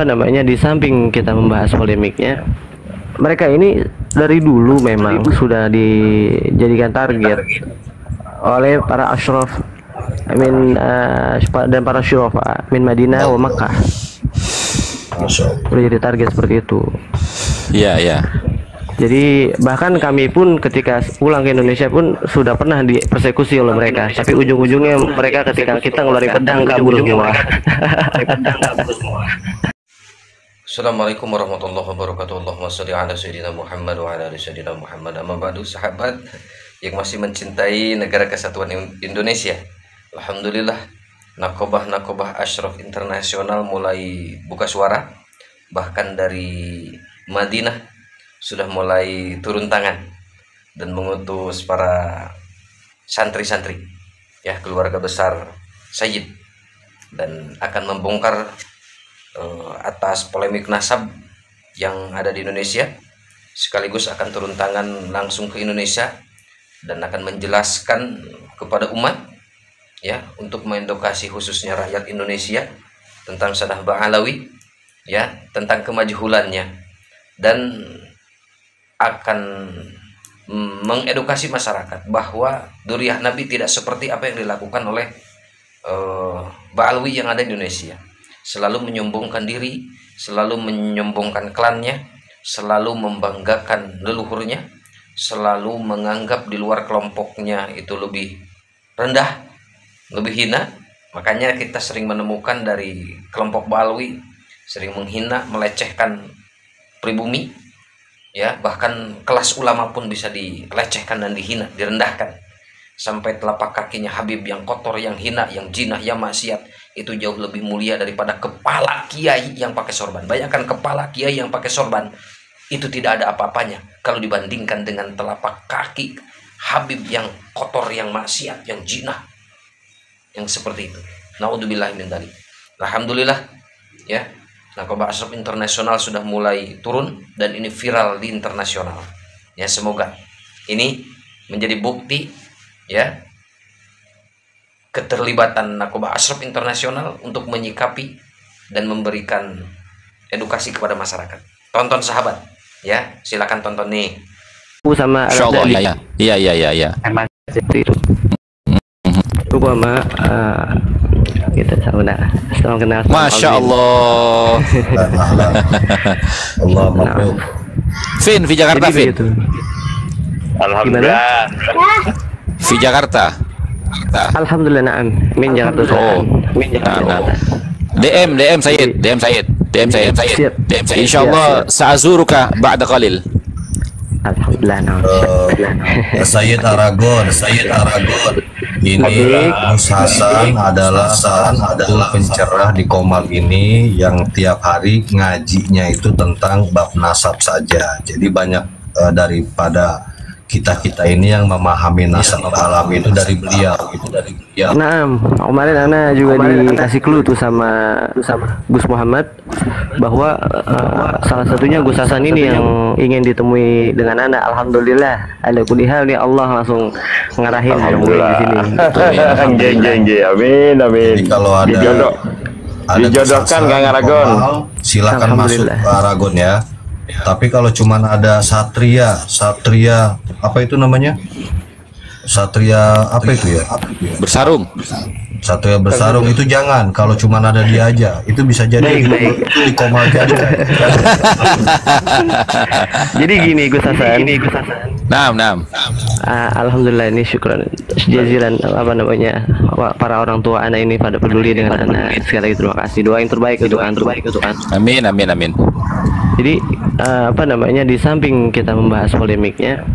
apa namanya, di samping kita membahas polemiknya, mereka ini dari dulu memang sudah dijadikan target oleh para asyraf dan para syurafa min Madinah wa Makkah. Udah jadi target seperti itu. Iya, iya. Jadi bahkan kami pun ketika pulang ke Indonesia pun sudah pernah dipersekusi oleh mereka, tapi ujung-ujungnya mereka ketika kita ngeluarin pedang kabur semua. Assalamualaikum warahmatullahi wabarakatuh. Allahumma sholli ala sayyidina Muhammad wa ala ali sayyidina Muhammad. Amma ba'du, sahabat yang masih mencintai negara kesatuan Indonesia. Alhamdulillah, nakobah Ashraf Internasional mulai buka suara. Bahkan dari Madinah sudah mulai turun tangan dan mengutus para santri-santri, ya, keluarga besar Sayyid, dan akan membongkar atas polemik nasab yang ada di Indonesia, sekaligus akan turun tangan langsung ke Indonesia dan akan menjelaskan kepada umat, ya, untuk mengedukasi khususnya rakyat Indonesia tentang Sadah Ba'alawi, ya, tentang kemajuhulannya, dan akan mengedukasi masyarakat bahwa Duriyah Nabi tidak seperti apa yang dilakukan oleh Ba'alawi yang ada di Indonesia. Selalu menyombongkan diri, selalu menyombongkan klannya, selalu membanggakan leluhurnya, selalu menganggap di luar kelompoknya itu lebih rendah, lebih hina. Makanya kita sering menemukan dari kelompok Ba'alawi sering menghina, melecehkan pribumi, ya, bahkan kelas ulama pun bisa dilecehkan dan dihina, direndahkan, sampai telapak kakinya Habib yang kotor, yang hina, yang jinah, yang maksiat itu jauh lebih mulia daripada kepala kiai yang pakai sorban. Bayangkan kepala kiai yang pakai sorban itu tidak ada apa-apanya kalau dibandingkan dengan telapak kaki Habib yang kotor, yang maksiat, yang jinah, yang seperti itu. Naudzubillah min dzalik. Alhamdulillah, ya, Nakobah Ashraf Internasional sudah mulai turun dan ini viral di internasional. Ya, semoga ini menjadi bukti, ya, keterlibatan Nakobah Ashraf Internasional untuk menyikapi dan memberikan edukasi kepada masyarakat. Tonton sahabat, ya, silakan tonton nih. Sama Insyaallah, ya, ya, ya, ya, ya. Seperti itu. Sama kita saudara setelah kenal. Masya Allah. Allah mabrur. Fin, di Jakarta, Fin. Alhamdulillah. Di Jakarta. Alhamdulillah, na'am. Min Jakarta. Oh, Min Jakarta. DM Sayyid, DM Sayyid. Siap. Insyaallah sa'azuruka ba'da qalil. Alhamdulillah, na'am. Sayyid Aragon. Ini Gus Hasan adalah salah satu pencerah di Komal ini yang tiap hari ngajinya itu tentang bab nasab saja. Jadi banyak daripada kita ini yang memahami nasab alam itu dari beliau. Nah, kemarin Ana juga dikasih clue tuh sama Gus Muhammad bahwa salah satunya Gus Hasan ini yang ingin ditemui dengan Ana. Alhamdulillah, ada kulihal nih, Allah langsung ngarahin di sini. Amin. Jadi kalau ada dijodohkan Kang Aragon, silakan masuk ke Aragon, ya. Tapi kalau cuman ada satria apa itu namanya? Satria apa itu ya? Bersarung. Satria bersarung itu jangan. Kalau cuman ada dia aja, itu bisa jadi Baik. itu di Komal jadi. Jadi gini Gus Hasan. Naam. Alhamdulillah, ini syukran jazilan apa namanya para orang tua Ana ini pada peduli dengan Ana. Sekali lagi terima kasih. Doa yang terbaik untuk antum. Amin. Jadi apa namanya, di samping kita membahas polemiknya,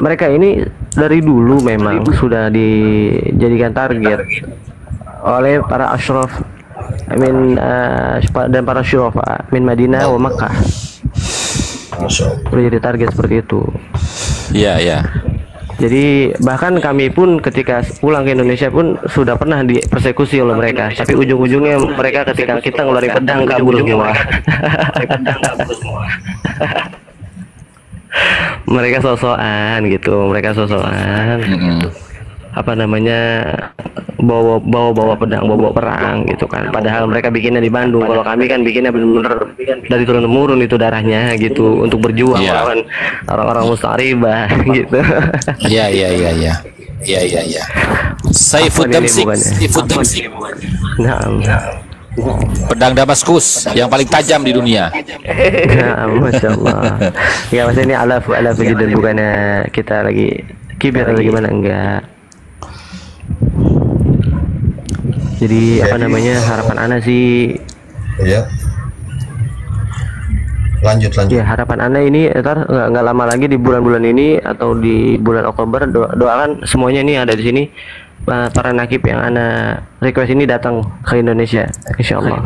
mereka ini dari dulu memang sudah dijadikan target oleh para asyraf dan para syurafa min Madinah wa Makkah. Udah jadi target seperti itu. Iya, ya. Jadi bahkan kami pun ketika pulang ke Indonesia pun sudah pernah dipersekusi oleh mereka, tapi ujung-ujungnya mereka ketika kita ngeluarin pedang kabur semua. Mereka sosokan gitu, gitu. apa namanya bawa pedang, bawa perang gitu kan. Padahal mereka bikinnya di Bandung. Kalau kami kan bikinnya benar-benar dari turun temurun itu darahnya gitu untuk berjuang Iya. melawan orang-orang mustaribah gitu. Iya, iya, iya, iya. Iya, iya, iya. Saifud Apa ini Damsik, bukannya? Saifud Damsik. Nah, Pedang Damaskus yang paling tajam di dunia. nah, masya Allah. Ya maksudnya ini alafu jidan, bukannya kita lagi kibir atau gimana, enggak. Jadi apa namanya, harapan ana sih, Ya. Lanjut. ya harapan ana ini ntar nggak lama lagi di bulan-bulan ini atau di bulan Oktober, doakan semuanya ini ada di sini, para nakib yang ana request ini datang ke Indonesia, insya Allah.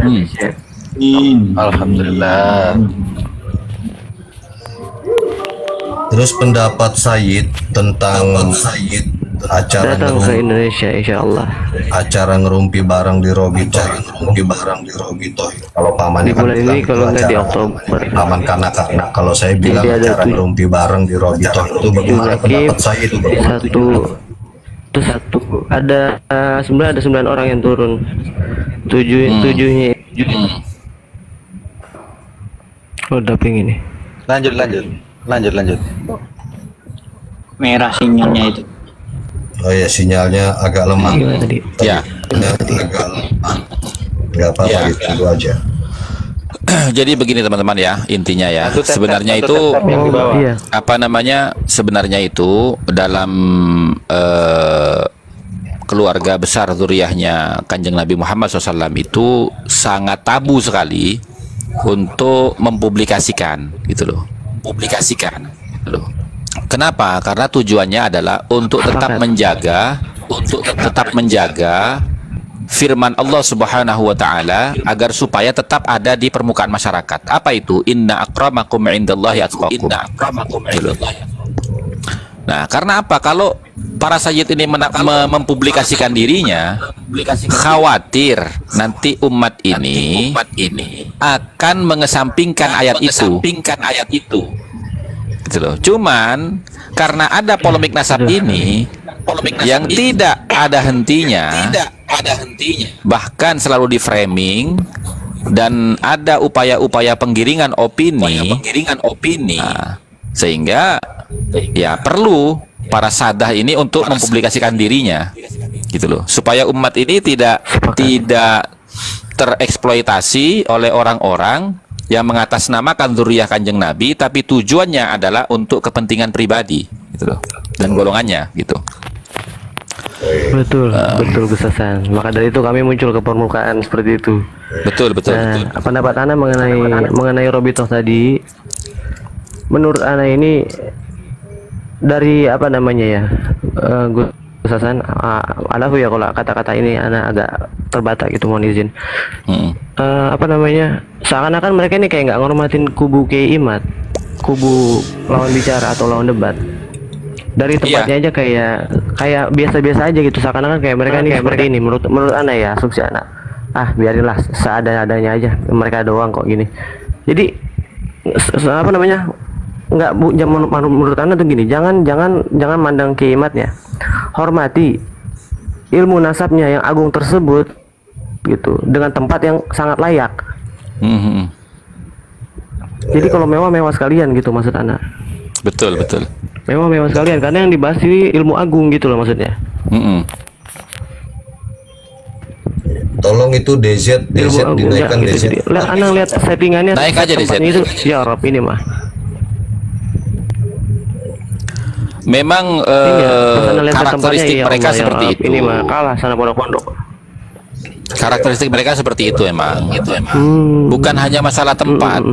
Alhamdulillah. Terus pendapat Said tentang acara Datang ke Indonesia, insya Allah. acara ngerumpi barang di Robito, kalau pamannya Di bulan ini, bilang kalau itu nggak di acara Oktober. paman karena kalau saya bilang Jadi ada acara ngerumpi barang di Robito itu bagaimana nakib, pendapat Said itu? satu ada sebenarnya ada 9 orang yang turun, tujuhnya udah ping ini. Lanjut. Merah sinyalnya itu. Oh ya, sinyalnya agak lemah. Gimana tadi? Ya. Agak lemah. Nggak apa-apa Ya. gitu, itu aja. Jadi begini teman-teman ya, intinya ya. Sebenarnya itu Oh, iya. apa namanya? Sebenarnya itu dalam keluarga besar zuriyahnya Kanjeng Nabi Muhammad SAW itu sangat tabu sekali untuk mempublikasikan gitu loh. Kenapa? Karena tujuannya adalah untuk tetap menjaga firman Allah Subhanahu wa taala agar supaya tetap ada di permukaan masyarakat. Apa itu? Inna akramakum indallahi atqakum. Nah, karena apa? Kalau para sayyid ini mempublikasikan dirinya, khawatir nanti umat ini akan mengesampingkan ayat itu. Gitu loh. Cuman karena ada polemik nasab ini yang tidak ada hentinya, bahkan selalu di framing dan ada upaya-upaya penggiringan opini, nah, sehingga ya perlu para sadah ini untuk mempublikasikan dirinya, gitu loh, supaya umat ini tidak tereksploitasi oleh orang-orang yang mengatasnamakan zuriyah Kanjeng Nabi, tapi tujuannya adalah untuk kepentingan pribadi, gitu loh, dan golongannya, gitu. Betul Gus Hasan. Maka dari itu kami muncul ke permukaan seperti itu. Betul. Nah, pendapat Ana mengenai Robitoh tadi, menurut Ana ini dari apa namanya ya, Gus Hasan, alafu ya kalau kata-kata ini Ana agak terbata gitu, mohon izin. Apa namanya, seakan-akan mereka ini kayak nggak ngormatin kubu Kiai Imad, kubu lawan bicara atau lawan debat. Dari tempatnya aja kayak biasa-biasa aja gitu, seakan-akan kayak mereka ini seperti ini. Menurut Ana ya, asumsi Ana, biarinlah seadanya aja, mereka doang kok gini. Jadi apa namanya, nggak menurut Ana tuh gini, jangan mandang Kiai Imadnya, hormati ilmu nasabnya yang agung tersebut gitu, dengan tempat yang sangat layak. Jadi kalau mewah sekalian gitu maksud Ana. Betul. Mewah sekalian karena yang dibahas ini ilmu agung gitu loh maksudnya. Tolong itu DZ dinaikkan gitu. DZ. Ana lihat settingannya, Naik aja DZ. tempatnya itu, ya Rob ini mah. Memang karakteristik mereka seperti itu. Ini mah kalah sana pondok-pondok. Karakteristik mereka seperti itu emang. Bukan hanya masalah tempat,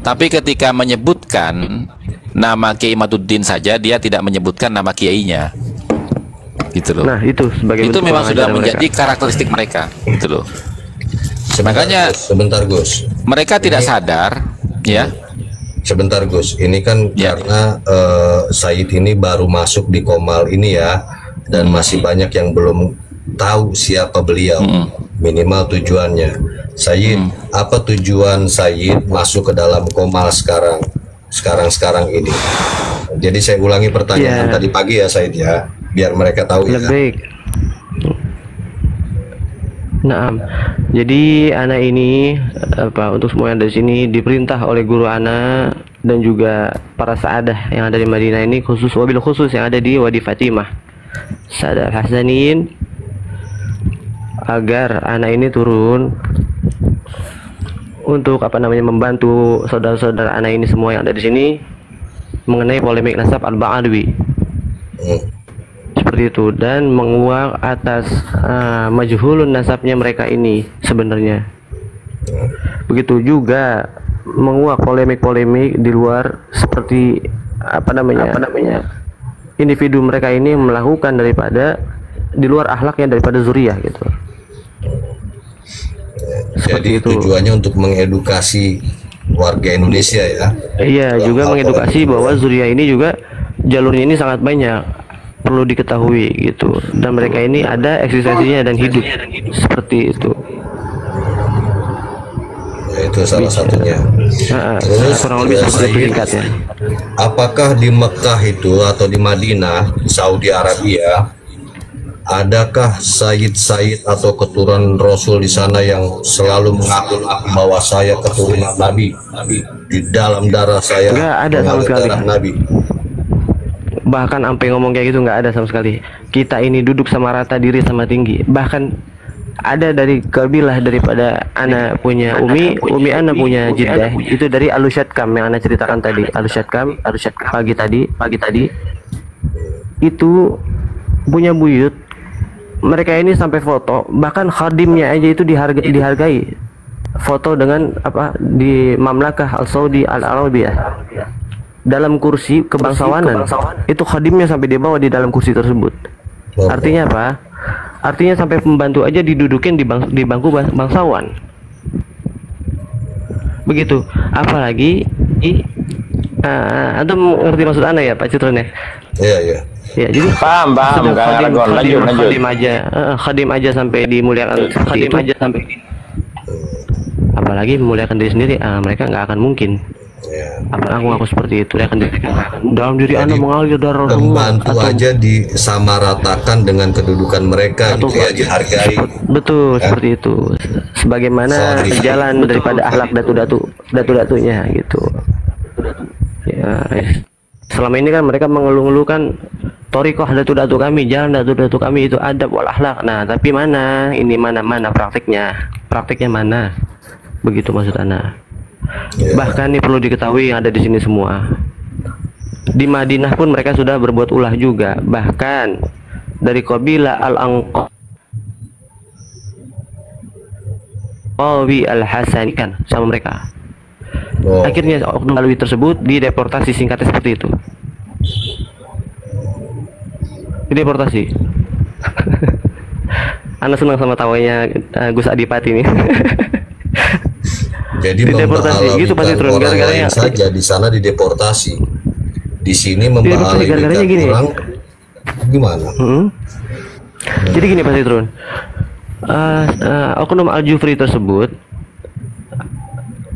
tapi ketika menyebutkan nama Kiai Imaduddin saja, dia tidak menyebutkan nama kiainya, gitu loh. Nah itu sebagai itu bentuk memang sudah pengajaran menjadi karakteristik mereka, gitu loh. Makanya sebentar Gus, mereka tidak sadar, ya. Sebentar Gus, ini kan karena Said ini baru masuk di Komal ini ya, dan masih banyak yang belum tahu siapa beliau, minimal tujuannya. Said, apa tujuan Said masuk ke dalam Komal sekarang ini? Jadi saya ulangi pertanyaan tadi pagi ya Said ya. biar mereka tahu ya. Baik. Nah, jadi anak ini untuk semua yang dari sini diperintah oleh guru anak dan juga para saadah yang ada di Madinah ini, wabil khusus yang ada di Wadi Fatimah, Saadah Hasanin, agar anak ini turun untuk membantu saudara-saudara anak ini semua yang ada di sini mengenai polemik nasab Al-Ba'alwi. Seperti itu, dan menguak atas majhulun nasabnya mereka ini sebenarnya. Begitu juga menguak polemik-polemik di luar, seperti individu mereka ini melakukan daripada di luar akhlaknya daripada zuriyah gitu. Jadi itu tujuannya untuk mengedukasi warga Indonesia ya. Iya, juga mengedukasi bahwa zuriyah ini juga jalurnya ini sangat banyak, perlu diketahui gitu, dan mereka ini ada eksistensinya dan hidup seperti itu. Ya, itu salah satunya. Terus kurang lebih seperti itu singkatnya. Apakah di Mekah itu atau di Madinah, Saudi Arabia, adakah sayyid-sayyid atau keturunan Rasul di sana yang selalu mengaku bahwa saya keturunan Nabi, di dalam darah saya nggak ada sama sekali darah Nabi? Bahkan sampai ngomong kayak gitu nggak ada sama sekali. Kita ini duduk sama rata, diri sama tinggi. Bahkan ada dari kabilah daripada anak punya umi anak punya jiddah, itu dari Alusyadkam yang anak ceritakan tadi. Alusyadkam pagi tadi itu punya buyut. Mereka ini sampai foto, bahkan khadimnya aja itu dihargai foto dengan di Mamlakah Al-Saudi Al-Arabiyah dalam kursi kebangsawanan. Itu khadimnya sampai dibawa di dalam kursi tersebut. Artinya apa? Artinya sampai pembantu aja didudukin di bangku bangsawan. Begitu. Apalagi antum ngerti maksud Anda ya Pak Citron ya? Iya. Ya, jadi paham khadim aja sampai dimuliakan, apalagi memuliakan diri sendiri, mereka nggak akan mungkin. Aku seperti itu, dia akan dalam diri Anda mengalir darah pembantu aja disamaratakan dengan kedudukan mereka gitu ya, dihargai. Betul, seperti itu. Sebagaimana jalan daripada akhlak datu-datunya gitu. Ya, selama ini kan mereka mengeluh-ngeluhkan thoriqah datu-datu kami, jalan datu-datu kami itu adab wal akhlak. Nah, tapi mana prakteknya? Prakteknya mana? Begitu maksud Anda. Bahkan ini perlu diketahui yang ada di sini semua. Di Madinah pun mereka sudah berbuat ulah juga. Bahkan dari kabilah Al-Anqawi Al-Hasani kan sama mereka. Akhirnya oknum Alwi tersebut dideportasi, singkatnya seperti itu. Dideportasi. Anda senang sama tawanya Gus Adipati nih. Jadi dideportasi gitu pasti turun gara-garanya saja di sana dideportasi. Di sini membahayakan orang gimana? Jadi gini pasti turun. Oknum Al-Jufri tersebut,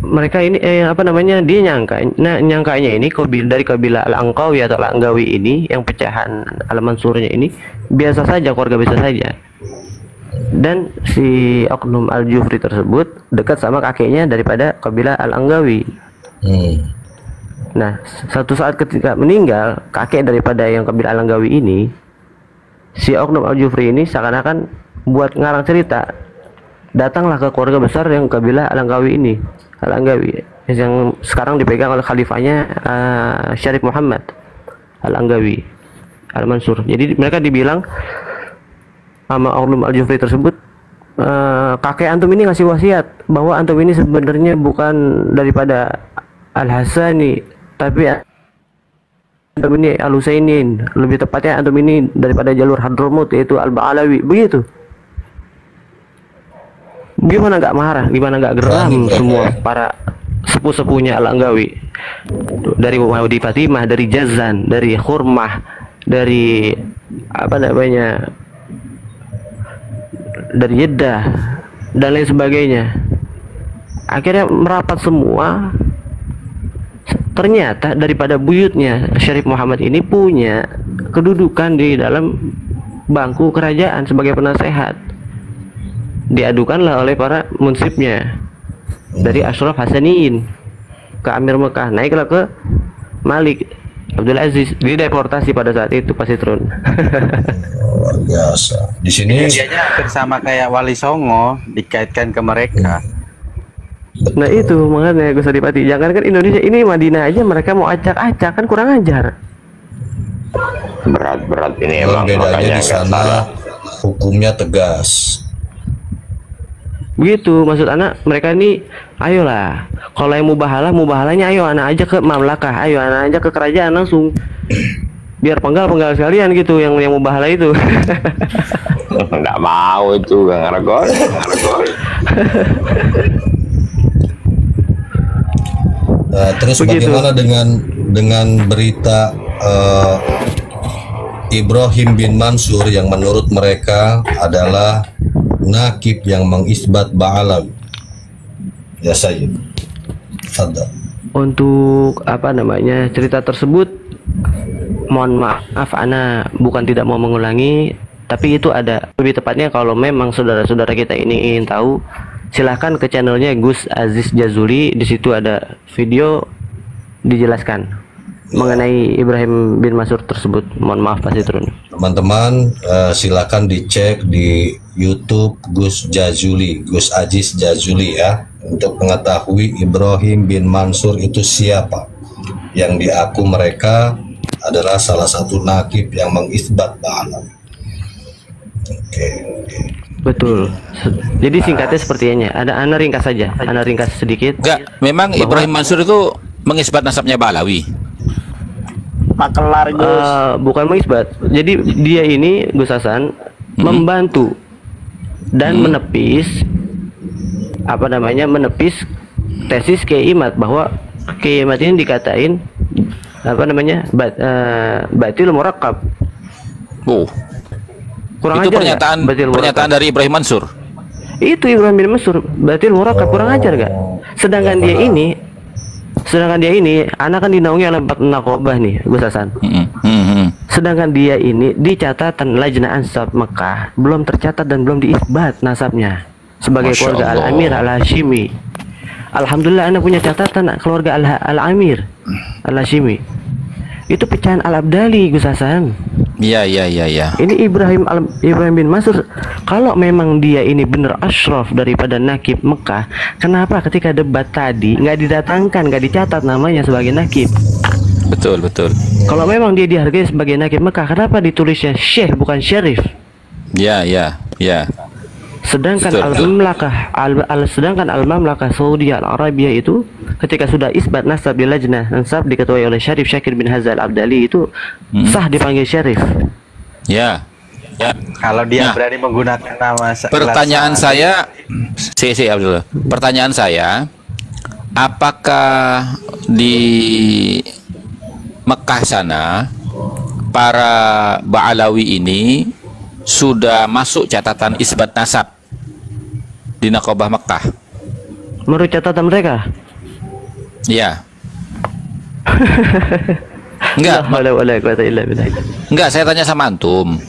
mereka ini dia nyangkanya ini dari kabilah Al-Anqawi atau Al-Anggawi ini, yang pecahan Al-Mansurnya ini biasa saja, keluarga biasa saja. Dan si oknum Al-Jufri tersebut dekat sama kakeknya daripada kabilah Al-Anggawi. Nah, satu saat ketika meninggal kakek daripada yang kabilah Al-Anggawi ini, si oknum Al-Jufri ini seakan-akan buat ngarang cerita, datanglah ke keluarga besar yang kabilah Al-Anggawi ini, Al-Anggawi yang sekarang dipegang oleh khalifahnya Syarif Muhammad Al-Anggawi Al-Mansur. Jadi mereka dibilang sama oknum Al-Jufri tersebut, kakek antum ini ngasih wasiat bahwa antum ini sebenarnya bukan daripada Al-Hasani, tapi antum ini Al-Husainin, lebih tepatnya antum ini daripada jalur Hadramut, yaitu Al-Ba'alawi. Begitu. Gimana nggak marah, gimana nggak geram semua para sepuh-sepuhnya Al-Anggawi, dari Wadi Fatimah, dari Jazan, dari Khurmah, dari dari Jeddah dan lain sebagainya. Akhirnya merapat semua. Ternyata daripada buyutnya Syarif Muhammad ini punya kedudukan di dalam bangku kerajaan sebagai penasehat. Diadukanlah oleh para munsibnya dari Ashraf Hasaniin ke Amir Mekah, naiklah ke Malik Abdul Aziz, dideportasi pada saat itu Pak Sitrun. Luar biasa. Di sini Dianya hampir sama kayak Wali Songo, dikaitkan ke mereka. Nah itu makanya Gus Adipati, jangankan Indonesia, ini Madinah aja mereka mau acak-acak, kan kurang ajar. Berat ini yang emang, bedanya makanya di nggak sana salah. hukumnya tegas. Begitu maksud anak, mereka ini ayolah, kalau yang mubahalanya ayo anak aja ke mamlakah, ayo anak aja ke kerajaan langsung, biar penggal sekalian gitu yang mubahala itu. Nggak mau itu Kang Aragon. Nah, terus Begitu. bagaimana dengan berita Ibrahim bin Mansur yang menurut mereka adalah nakib yang mengisbat Ba'alawi? Ya Sayyid, Fadal. Untuk apa namanya cerita tersebut, mohon maaf ana bukan tidak mau mengulangi, tapi itu ada, lebih tepatnya kalau memang saudara-saudara kita ini ingin tahu, silahkan ke channelnya Gus Aziz Jazuli, di situ ada video dijelaskan mengenai Ibrahim bin Mansur tersebut. Mohon maaf Pak Sitrun. Teman-teman silakan dicek di YouTube Gus Jazuli, Gus Aziz Jazuli ya, untuk mengetahui Ibrahim bin Mansur itu siapa, yang diaku mereka adalah salah satu nakib yang mengisbat Ba'alawi. Oke. Betul. Jadi singkatnya seperti ini. Ada ana ringkas saja. Ana ringkas sedikit. Enggak, memang Ibrahim Mansur itu mengisbat nasabnya Ba'alawi. Makelar Bukan mengisbat. Jadi dia ini Gus Hasan membantu dan menepis apa namanya, menepis tesis Kiai Imad bahwa Kiai Imad ini dikatain apa namanya batil murakkab. Oh, Kurang itu ajar pernyataan nggak? Batil pernyataan murakkab. dari Ibrahim Mansur. Itu Ibrahim bin Mansur batil murakkab, kurang ajar gak? Sedangkan dia ini anak kan dinaungi oleh empat nakobah nih Gus Hasan. Sedangkan dia ini di catatan Lajnah Ansab Mekah belum tercatat dan belum diisbat nasabnya sebagai Masya keluarga Allah. Al-Amir Al-Hashimi. Alhamdulillah anak punya catatan keluarga Al-Amir Al-Hashimi. Itu pecahan Al-Abdali Gus Hasan. Iya. Ini Ibrahim bin Mansur, kalau memang dia ini benar asyraf daripada nakib Mekah, kenapa ketika debat tadi nggak didatangkan, nggak dicatat namanya sebagai nakib? Betul. Kalau memang dia dihargai sebagai nakib Mekah, kenapa ditulisnya syekh bukan syarif? Ya. Sedangkan Betul. sedangkan Al-Mamlakah Saudi Al-Arabia itu ketika sudah isbat nasab di Lajnah Ansab diketuai oleh Syarif Syakir bin Hazal Abdali itu sah dipanggil syarif. Ya. Kalau dia Nah, berani menggunakan nama Pertanyaan saya, Abdul. Pertanyaan saya, apakah di Mekah sana para Ba'alawi ini sudah masuk catatan isbat nasab di Nakobah Mekah? Menurut catatan mereka? Ya. Enggak, enggak, saya tanya sama antum.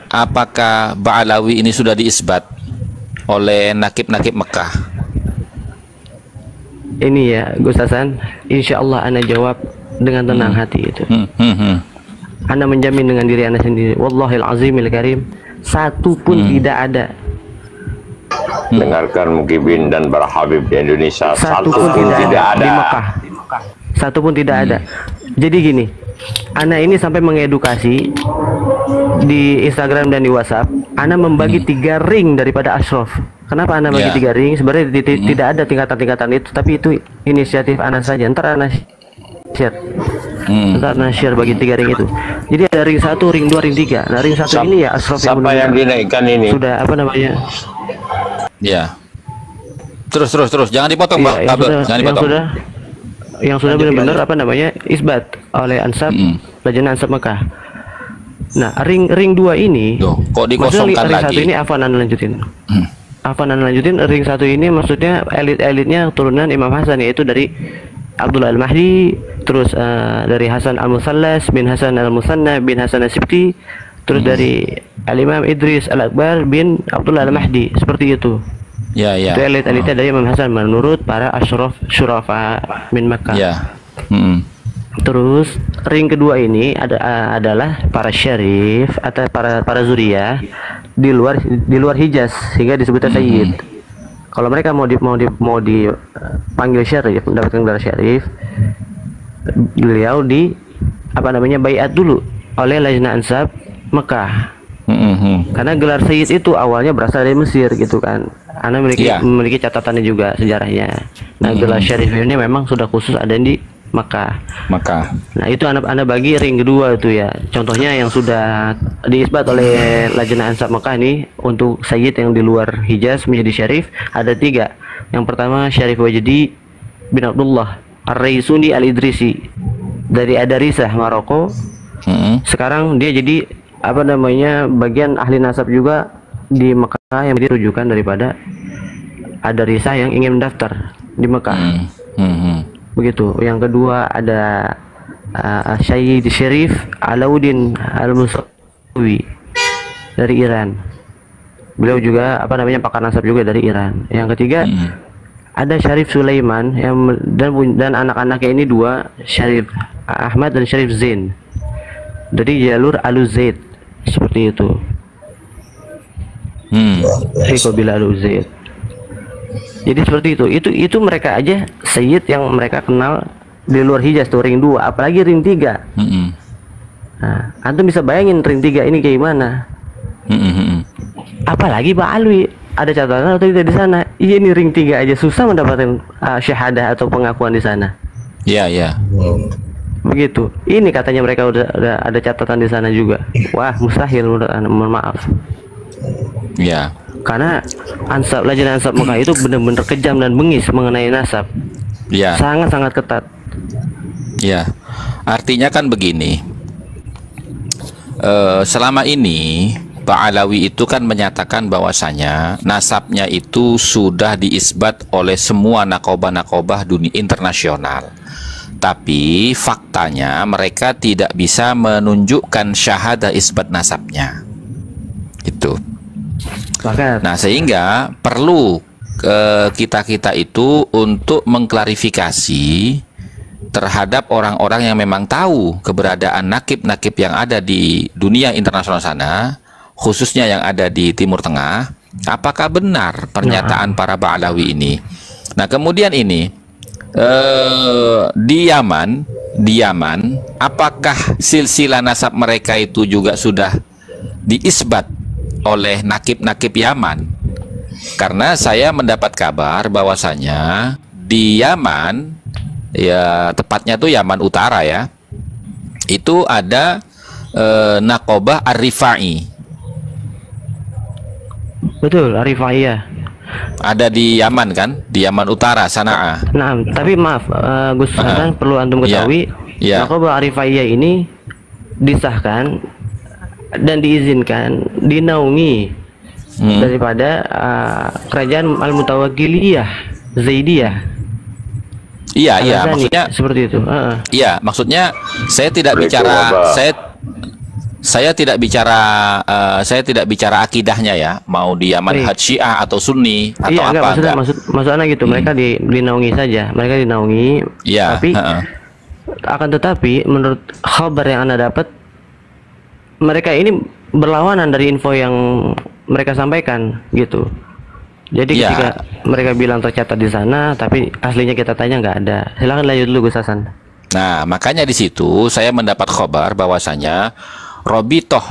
Apakah Ba'alawi ini sudah diisbat oleh nakib-nakib Mekah? Ini ya Gus Hasan, insya Allah ana jawab dengan tenang hati itu. Ana menjamin dengan diri ana sendiri, wallahil azimil karim, satu pun tidak ada. Dengarkan Mukibin dan para habib di Indonesia, Satu pun tidak ada di Mekah. Satu pun tidak ada. Jadi gini, ana ini sampai mengedukasi di Instagram dan di WhatsApp, ana membagi 3 ring daripada Ashraf. Kenapa ana bagi 3 ring? Sebenarnya tidak ada tingkatan-tingkatan itu, tapi itu inisiatif ana saja. Ntar ana share. Ntar ana share bagi 3 ring itu. Jadi ada ring 1, ring 2, ring 3. Nah, ring 1 ini ya Ashraf siapa yang dinaikkan ini? sudah apa namanya? Ya. Terus, jangan dipotong, Pak. Iya, Jangan dipotong. yang sudah benar-benar apa namanya isbat oleh Ansab, Lajnah Ansab Mekah. Nah, ring 2 ini, Duh, kok dikosongkan ring lagi? 1 ini Afan lanjutin. Ring 1 ini maksudnya elit-elitnya turunan Imam Hasan, yaitu dari Abdullah Al-Mahdi, terus dari Hasan Al-Musallas bin Hasan Al-Musanna bin Hasan Al-Sibti, terus dari Al-Imam Idris Al-Akbar bin Abdullah Al-Mahdi, seperti itu. Ya, ya. Itu elit-elitnya dari Imam Hasan menurut para asyraf syurafa min Makkah. Ya. Mm. Terus ring kedua ini adalah para syarif atau para zuriyah di luar Hijaz, sehingga disebutnya sayyid. Kalau mereka mau dipanggil syarif, mendapatkan gelar syarif, beliau baiat dulu oleh Lajnah Ansab Mekah. Karena gelar sayyid itu awalnya berasal dari Mesir gitu kan. Anda memiliki catatannya juga sejarahnya. Nah, gelar syarif ini memang sudah khusus ada di Makkah. Nah, itu anda bagi ring kedua itu ya. Contohnya yang sudah diisbat oleh Lajnah Ansab Makkah nih, untuk sayyid yang di luar Hijaz menjadi syarif ada 3. Yang pertama Syarif Wajdi bin Abdullah Ar-Raisuni Al-Idrisi dari Adarisah, Maroko. Sekarang dia jadi bagian ahli nasab juga di Mekah, yang menjadi rujukan daripada Adarisah yang ingin mendaftar di Mekah. Begitu. Yang kedua ada Syed Syarif Alauddin Al-Musawi dari Iran. Beliau juga pakar nasab juga dari Iran. Yang ketiga ada Syarif Sulaiman dan anak-anaknya ini 2, Syarif Ahmad dan Syarif Zain dari jalur Alu-Zaid, seperti itu. Bila Alu-Zaid. Jadi seperti itu. Itu mereka aja sayyid yang mereka kenal di luar Hijaz tuh, ring 2, apalagi ring 3. Nah, antum bisa bayangin ring 3 ini kayak gimana? Apalagi Pak Alwi, ada catatan atau tidak di sana? Iya, ini ring 3 aja susah mendapatkan syahadah atau pengakuan di sana. Iya. Begitu. Ini katanya mereka udah ada catatan di sana juga. Wah, mustahil, mohon maaf. Ya. Karena Lajnah Ansab Mekah itu benar-benar kejam dan bengis mengenai nasab. Ya. Sangat-sangat ketat. Ya. Artinya kan begini. Selama ini Pak Alawi itu kan menyatakan bahwasanya nasabnya itu sudah diisbat oleh semua nakobah-nakobah dunia internasional. Tapi faktanya mereka tidak bisa menunjukkan syahadah isbat nasabnya. Itu. Nah, sehingga perlu kita itu untuk mengklarifikasi terhadap orang-orang yang memang tahu keberadaan nakib-nakib yang ada di dunia internasional sana, khususnya yang ada di Timur Tengah. Apakah benar pernyataan para Ba'alawi ini? Nah, kemudian ini di Yaman, apakah silsilah nasab mereka itu juga sudah diisbat oleh nakib-nakib Yaman? Karena saya mendapat kabar bahwasanya di Yaman, ya tepatnya tuh Yaman Utara ya, itu ada Nakobah Ar-Rifai. Betul, Ar-Rifai ya. Ada di Yaman kan, di Yaman Utara, Sanaa. Nah, tapi maaf Gus Hasan, perlu antum ketahui, Nakobah Ar-Rifai ini disahkan dan diizinkan dinaungi daripada kerajaan Al-Mutawakkiliyah Zaidiyah. Iya, maksudnya seperti itu. Iya, maksudnya saya tidak tidak bicara akidahnya ya, mau dia manhaj Syiah atau Sunni atau iya, apa. Maksudnya gitu, mereka dinaungi saja, mereka dinaungi. Iya, tapi akan tetapi menurut khabar yang Anda dapat, mereka ini berlawanan dari info yang mereka sampaikan gitu. Jadi ketika mereka bilang tercatat di sana, tapi aslinya kita tanya nggak ada. Silakan lanjut dulu Gus Hasan. Nah, makanya di situ saya mendapat kabar bahwasanya Robitoh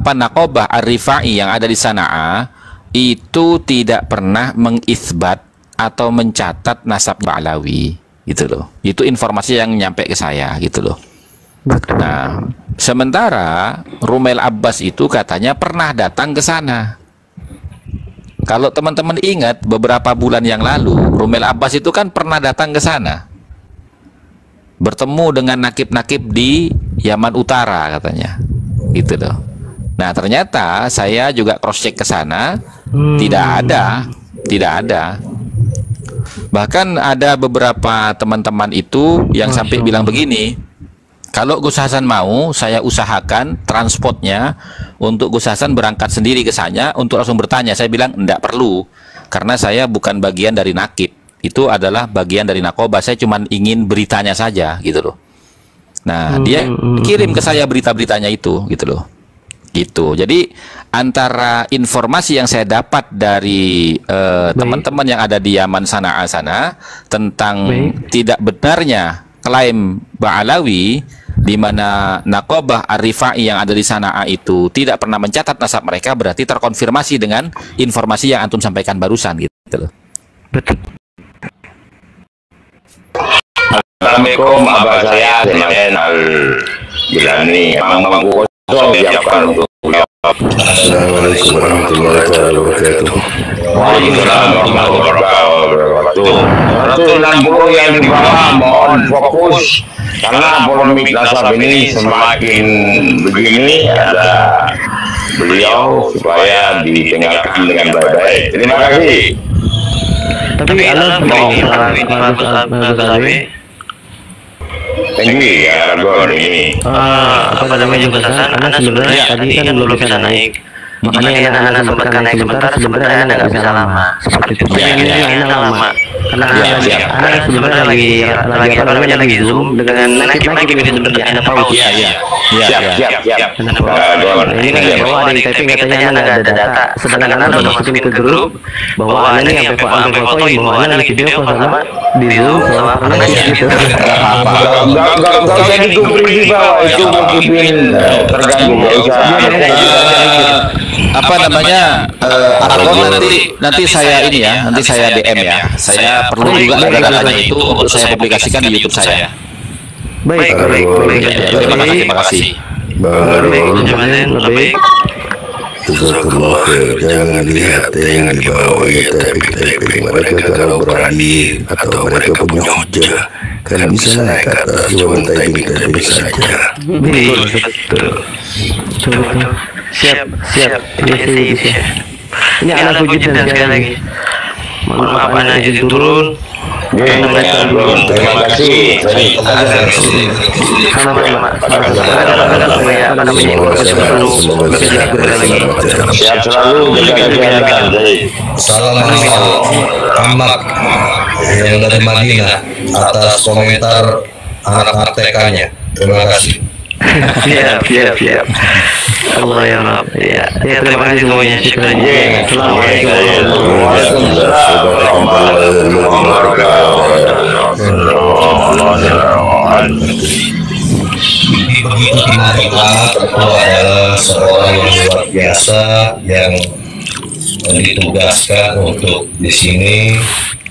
Nakobah Ar-Rifai yang ada di Sanaa itu tidak pernah mengisbat atau mencatat nasab Ba'alawi gitu loh. Itu informasi yang nyampe ke saya gitu loh. Nah, sementara Rumail Abbas itu katanya pernah datang ke sana. Kalau teman-teman ingat beberapa bulan yang lalu, Rumail Abbas itu kan pernah datang ke sana, bertemu dengan nakib-nakib di Yaman Utara katanya, gitu loh. Nah, ternyata saya juga cross check ke sana, tidak ada. Bahkan ada beberapa teman-teman itu yang sampai bilang begini, kalau Gus Hasan mau, saya usahakan transportnya untuk Gus Hasan berangkat sendiri ke sana untuk langsung bertanya. Saya bilang enggak perlu, karena saya bukan bagian dari Nakib. Itu adalah bagian dari Nakoba. Saya cuma ingin beritanya saja, gitu loh. Nah, dia kirim ke saya berita-beritanya itu, gitu loh. Gitu. Jadi antara informasi yang saya dapat dari teman-teman yang ada di Yaman Sana'a sana tentang tidak benarnya klaim Ba'alawi, di mana Naqobah Ar-Rifai yang ada di Sana'a itu tidak pernah mencatat nasab mereka, berarti terkonfirmasi dengan informasi yang antum sampaikan barusan, gitu loh. Betul. Assalamualaikum, abah saya Senayan Al-Gilani. Emang bangku kosong siapkan untuk Assalamualaikum warahmatullahi wabarakatuh. Waalaikumsalam warahmatullahi wabarakatuh. 160 yang di bawah mohon fokus, karena polemik nasab ini semakin begini, ada beliau supaya didengarkan dengan baik-baik. Terima kasih. Tapi Allah Tinggi ya Argon ini. apa namanya juga anak sebenarnya tadi kan belum bisa naik, makanya anak sempatkan naik sebentar anak nggak bisa lama seperti itu. Ini anak lama karena anak sebenarnya lagi apa namanya lagi zoom dengan naik ini sebenarnya anak paus. Siap. Ini kan bahwa ada di typing katanya anak nggak ada data, sedangkan anak udah masukin ke grup bahwa anak ini sampai fotoin bahwa anak lagi video call sama di zoom sama anak gitu. Enggak usah dikubri di bawah, itu mungkin terganggu. Apa namanya, nanti saya ini ya, nanti saya DM ya. Saya perlu juga data-datanya itu untuk saya publikasikan di YouTube saya. Baik. Terima kasih. Lebih. Jazakallah khair. Jangan lihat yang di bawah ya, tapi mereka kalau berani atau mereka punya hujah kan bisa naik ke atas cuma typing saja. Betul. Siap. Ini anak puji dan sekali lagi. Maaf anak izin turun. Terima kasih. Siap selalu, jaga kesehatan. Assalamualaikum Ahmad yang dari Madinah atas komentar anak TK-nya. Terima kasih. Siap. Allah ya Rabb. Ya, terima kasih semuanya. Syukran. Assalamualaikum. Begitu teman-teman, tentu adalah seorang yang luar biasa yang ditugaskan untuk di sini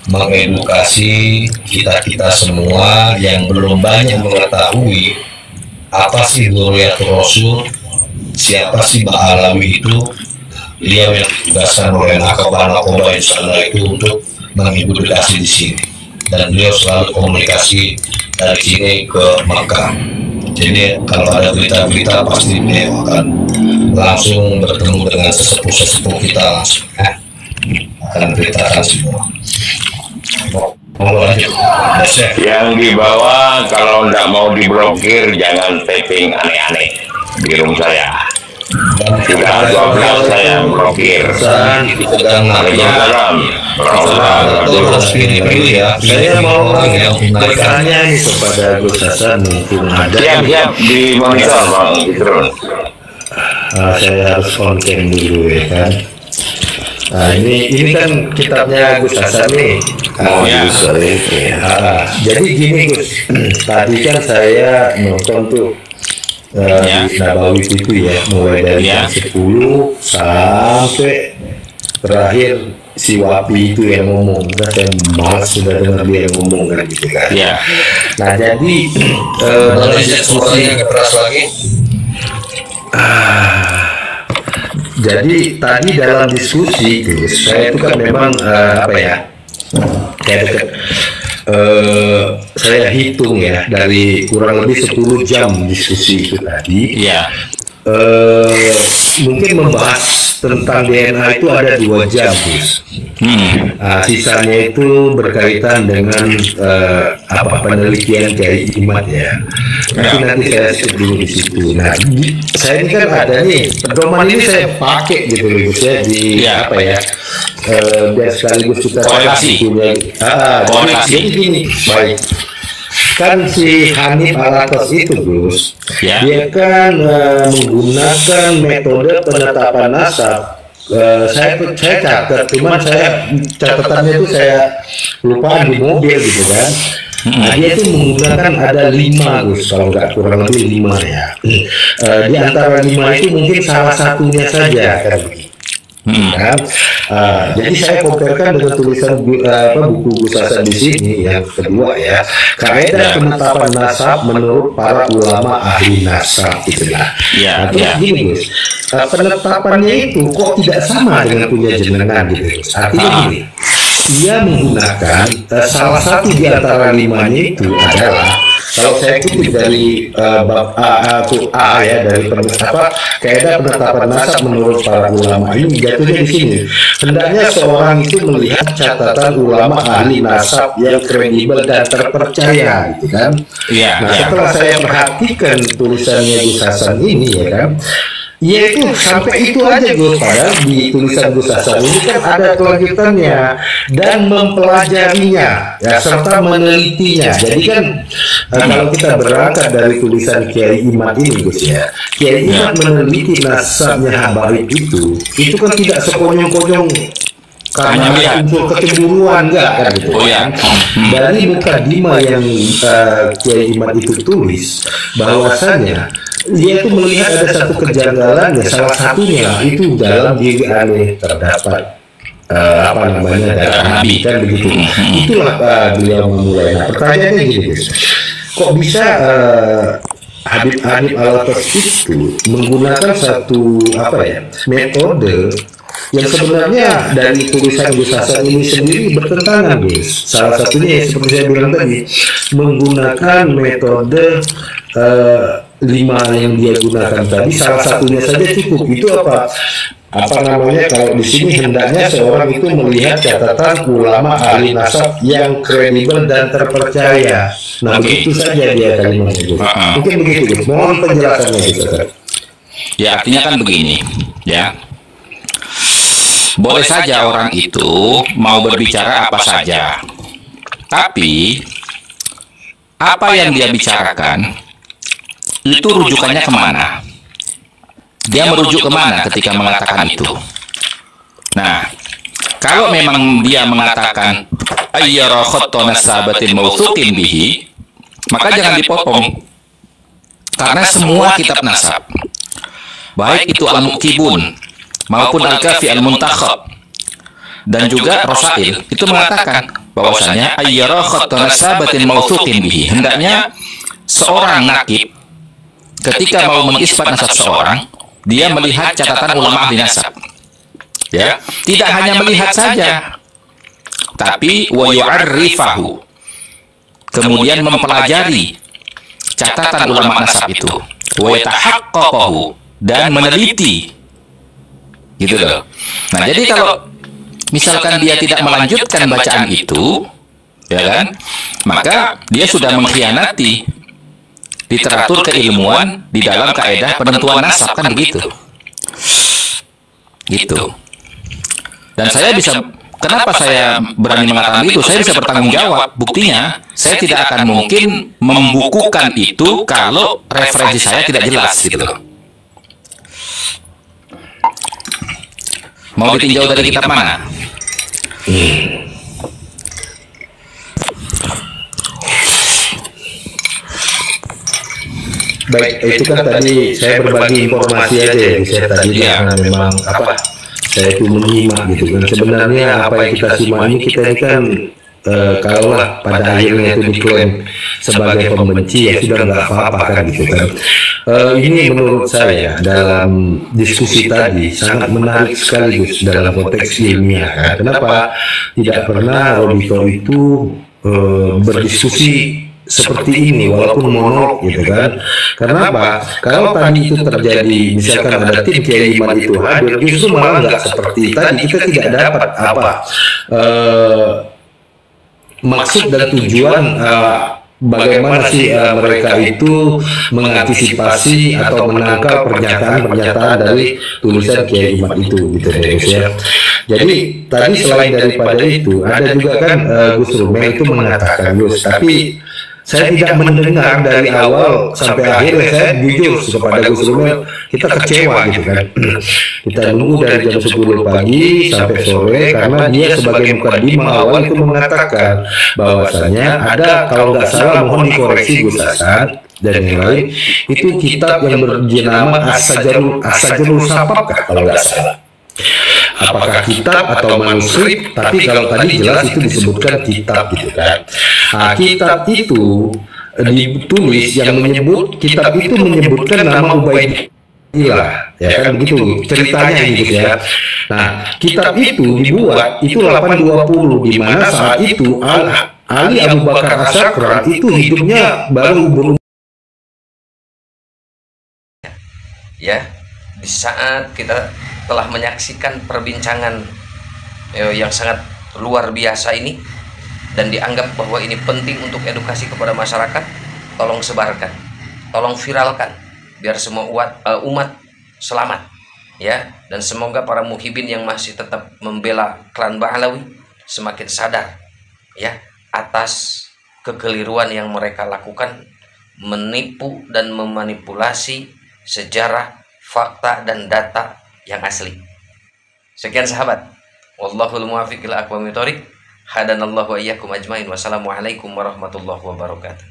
mengedukasi kita semua yang belum banyak mengetahui apa sih Dzurriyyatul Rasul, siapa sih Ba'alawi itu. Dia yang ditugaskan oleh Naqobah di sana itu untuk mengedukasi di sini, dan beliau selalu komunikasi dari sini ke Makkah. Jadi kalau ada berita-berita pasti beliau akan langsung bertemu dengan sesepuh kita langsung akan beritakan semua. Yang di bawah kalau nggak mau diblokir jangan typing aneh-aneh di room saya. Sudah 12 saya blokir. Waalaikumsalam. Saya mau bertanya nih kepada Gus Hasan, mungkin ada. Siap di monitor Bang Fitrun. Saya harus konten dulu ya kan. Nah ini kan kitabnya Gus Hasan nih. Jadi gini Gus, tadi kan saya nonton tuh di Nabawi itu ya, mulai dari jam 10 sampai terakhir si Wapi itu yang ngomong. Saya malas sudah dengar dia yang ngomong kan gitu kan. Nah jadi suaranya keras lagi. Jadi tadi dalam diskusi Gus, saya itu kan memang kayak saya hitung ya dari kurang lebih 10 jam diskusi itu tadi. mungkin membahas tentang DNA itu ada 2 jam, Gus. Sisanya itu berkaitan dengan penelitian Kiai Imad ya. Nanti saya skip dulu di situ. Nah, saya ini kan ada nih pedoman ini saya pakai gitu loh, Gus ya, di biar sekaligus kita korelasi. Jadi gini, baik. Kan si Hanif Alatas itu, Gus, dia kan menggunakan metode penetapan nasab. Saya catat, cuman catatannya itu saya lupa di mobil gitu kan. Nah, dia itu menggunakan ada 5, Gus, kalau nggak kurang lebih 5 ya. Di antara 5 itu mungkin salah satunya saja kan. Jadi saya comparekan dengan tulisan buku Gus Hasan di sini yang kedua ya, kaidah penetapan nasab menurut para ulama ahli nasab itulah. Terus gini, Gus, penetapannya itu kok tidak sama dengan punya jenengan gitu. Artinya gini, ia menggunakan salah satu di antara 5-nya itu adalah, kalau saya kutip dari bab A ya, dari kaidah penetapan nasab menurut para ulama, ini jatuhnya di sini. Hendaknya seorang itu melihat catatan ulama ahli nasab yang kredibel dan terpercaya, gitu kan? Nah, setelah saya perhatikan tulisannya Gus Hasan ini ya kan, ya itu sampai itu aja, Gus. Padahal di tulisan Gus Hasan ini kan ada kelanjutannya, dan mempelajarinya ya, serta menelitinya. Jadi kan kalau kita berangkat dari tulisan Kiai Imad ini, Gus ya, Kiai Imad meneliti nasabnya Habaib itu kan tidak sekonyong-konyong karena unsur kecemburuan, enggak kan gitu kan. Dari mukadimah yang Kiai Imad itu tulis, bahwasanya dia itu melihat ada satu kejanggalan ya, salah satunya itu dalam diri aneh terdapat darah Nabi kan begitu. Itulah beliau memulai. Nah, pertanyaannya gini, kok bisa Habib Alatas itu menggunakan satu metode yang sebenarnya dari tulisan Gus Hasan ini sendiri bertentangan, Gus. Salah satunya seperti saya bilang tadi, menggunakan metode 5 yang dia gunakan tadi, salah satunya saja cukup. Itu kalau di sini hendaknya seorang itu melihat catatan ulama ahli nasab yang kredibel dan terpercaya. Nah, begitu saja dia kalimatnya, Gus. Mungkin begitu, Gus. Mohon penjelasannya, Gus. Ya, artinya kan begini, ya. Boleh saja orang itu mau berbicara apa saja, tapi apa yang dia bicarakan itu rujukannya kemana? Dia merujuk kemana ketika mengatakan itu? Nah, kalau memang dia mengatakan ayyara khattana sahabatin mawthuqin bihi, maka jangan dipotong. Karena semua kitab nasab, baik itu Al-Muqibun maupun Al-Kafi Al-Muntakhab dan juga Rosail, itu mengatakan bahwasanya ayyara khattana sahabatin mawthuqin bihi, hendaknya seorang nakib ketika mau mengisbat nasab seorang, dia melihat catatan ulama ahli nasab. Ya, tidak hanya melihat saja, tapi wa yu'arrifahu, kemudian mempelajari catatan ulama nasab itu, wa yatahaqqaqahu, dan meneliti. Gitu loh. Nah, jadi kalau misalkan dia tidak melanjutkan bacaan itu, ya kan, maka dia sudah mengkhianati literatur keilmuan di dalam kaidah penentuan nasab, kan begitu. Gitu. Dan saya bisa, kenapa saya berani mengatakan itu? Saya bisa bertanggung jawab. Buktinya, saya tidak akan mungkin membukukan itu kalau referensi saya tidak jelas, gitu. Mau ditinjau dari kitab mana? Baik, itu kan tadi saya berbagi informasi aja ya, saya tadi karena memang saya itu menyimak gitu kan. Sebenarnya apa yang kita simak ini, kita ini kan kalaulah pada akhirnya itu diklaim sebagai pembenci, ya sudah nggak apa-apa kan gitu kan. Ini menurut saya dalam diskusi tadi sangat menarik sekaligus dalam konteks ilmiah kan. Kenapa tidak pernah Robito itu berdiskusi seperti ini walaupun monolog gitu kan. Karena apa? Kalau tadi itu terjadi misalkan ada tim Kiai Iman itu hadir, justru malah nggak seperti tadi, kita tidak dapat apa maksud dan tujuan bagaimana sih mereka itu mengantisipasi atau menangkal pernyataan-pernyataan dari tulisan Kiai Iman itu gitu ya. Jadi tadi selain daripada itu ada juga kan Gus Rumel itu mengatakan Gus, tapi saya tidak mendengar dari awal sampai akhir. Saya jujur kepada Gus Rumel, kita kecewa gitu kan. Kita nunggu dari jam 10 pagi sampai sore karena dia sebagai mukadimah awal itu mengatakan bahwasanya ada, kalau nggak salah mohon dikoreksi Gus Hasan dan yang lain, itu kitab yang berjenama As-Sajrul Sapab kalau nggak salah. Apakah kitab atau manuskrip, tapi kalau tadi jelas itu disebutkan kitab gitu kan. Nah, kitab itu ditulis yang menyebut, kitab itu menyebutkan nama Ubaidillah, ya kan begitu ceritanya gitu ya. Nah, kitab itu dibuat itu 820, di mana saat itu Ali Abu Bakar As-Sakran itu hidupnya baru ya. Di saat kita telah menyaksikan perbincangan yang sangat luar biasa ini dan dianggap bahwa ini penting untuk edukasi kepada masyarakat, tolong sebarkan, tolong viralkan biar semua umat selamat ya. Dan semoga para muhibin yang masih tetap membela klan Ba'alawi semakin sadar ya atas kekeliruan yang mereka lakukan, menipu dan memanipulasi sejarah, fakta dan data yang asli. Sekian sahabat, wallahul muwaffiq ila aqwamit thoriq, hadanallahu wa iyyakum ajmain. Wassalamualaikum warahmatullahi wabarakatuh.